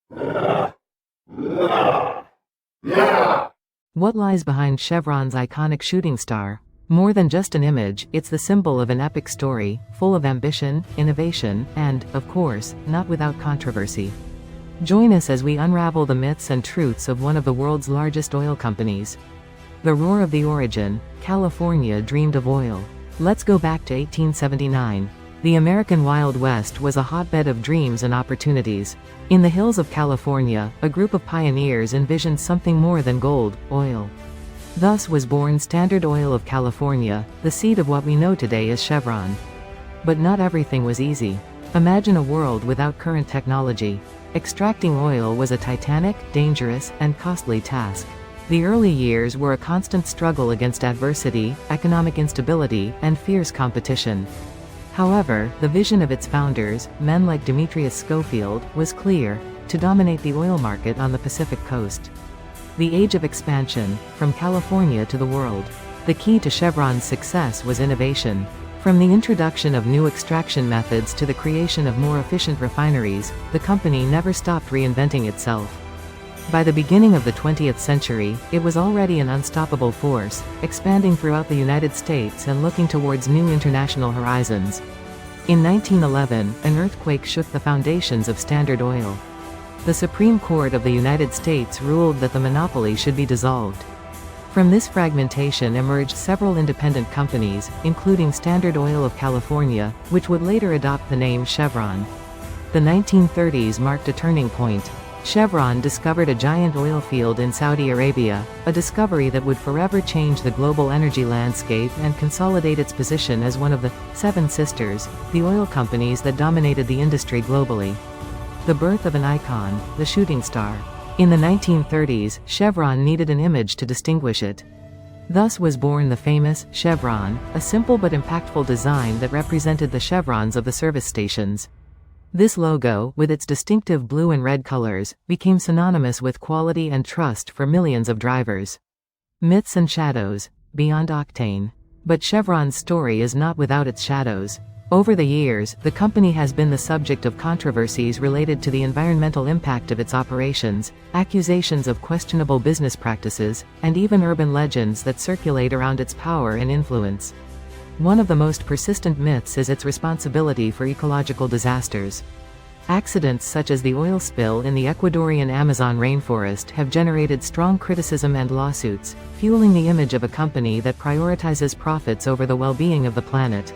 What lies behind Chevron's iconic shooting star? More than just an image, it's the symbol of an epic story, full of ambition, innovation, and, of course, not without controversy. Join us as we unravel the myths and truths of one of the world's largest oil companies. The roar of the origin. California dreamed of oil. Let's go back to 1879. The American Wild West was a hotbed of dreams and opportunities. In the hills of California, a group of pioneers envisioned something more than gold, oil. Thus was born Standard Oil of California, the seed of what we know today as Chevron. But not everything was easy. Imagine a world without current technology. Extracting oil was a titanic, dangerous, and costly task. The early years were a constant struggle against adversity, economic instability, and fierce competition. However, the vision of its founders, men like Demetrius Schofield, was clear: to dominate the oil market on the Pacific coast. The age of expansion, from California to the world. The key to Chevron's success was innovation. From the introduction of new extraction methods to the creation of more efficient refineries, the company never stopped reinventing itself. By the beginning of the 20th century, it was already an unstoppable force, expanding throughout the United States and looking towards new international horizons. In 1911, an earthquake shook the foundations of Standard Oil. The Supreme Court of the United States ruled that the monopoly should be dissolved. From this fragmentation emerged several independent companies, including Standard Oil of California, which would later adopt the name Chevron. The 1930s marked a turning point. Chevron discovered a giant oil field in Saudi Arabia, a discovery that would forever change the global energy landscape and consolidate its position as one of the Seven Sisters, the oil companies that dominated the industry globally. The birth of an icon, the shooting star. In the 1930s, Chevron needed an image to distinguish it. Thus was born the famous Chevron, a simple but impactful design that represented the chevrons of the service stations. This logo, with its distinctive blue and red colors, became synonymous with quality and trust for millions of drivers. Myths and shadows. Beyond octane. But Chevron's story is not without its shadows. Over the years, the company has been the subject of controversies related to the environmental impact of its operations, accusations of questionable business practices, and even urban legends that circulate around its power and influence. One of the most persistent myths is its responsibility for ecological disasters. Accidents such as the oil spill in the Ecuadorian Amazon rainforest have generated strong criticism and lawsuits, fueling the image of a company that prioritizes profits over the well-being of the planet.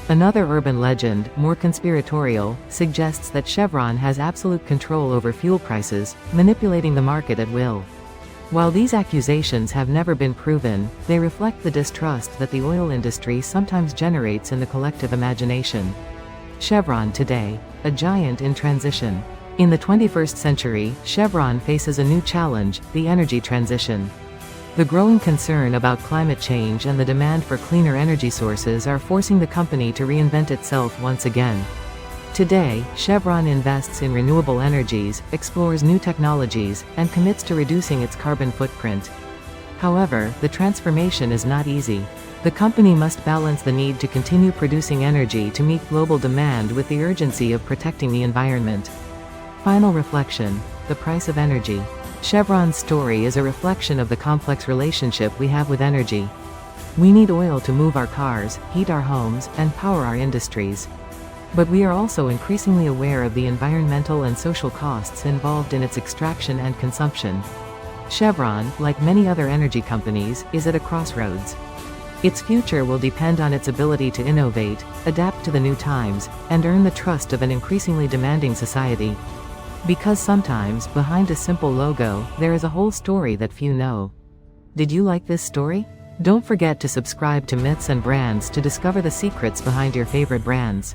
Another urban legend, more conspiratorial, suggests that Chevron has absolute control over fuel prices, manipulating the market at will. While these accusations have never been proven, they reflect the distrust that the oil industry sometimes generates in the collective imagination. Chevron today, a giant in transition. In the 21st century, Chevron faces a new challenge: the energy transition. The growing concern about climate change and the demand for cleaner energy sources are forcing the company to reinvent itself once again. Today, Chevron invests in renewable energies, explores new technologies, and commits to reducing its carbon footprint. However, the transformation is not easy. The company must balance the need to continue producing energy to meet global demand with the urgency of protecting the environment. Final reflection: the price of energy. Chevron's story is a reflection of the complex relationship we have with energy. We need oil to move our cars, heat our homes, and power our industries. But we are also increasingly aware of the environmental and social costs involved in its extraction and consumption. Chevron, like many other energy companies, is at a crossroads. Its future will depend on its ability to innovate, adapt to the new times, and earn the trust of an increasingly demanding society. Because sometimes, behind a simple logo, there is a whole story that few know. Did you like this story? Don't forget to subscribe to Myths and Brands to discover the secrets behind your favorite brands.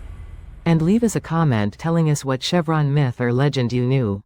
And leave us a comment telling us what Chevron myth or legend you knew.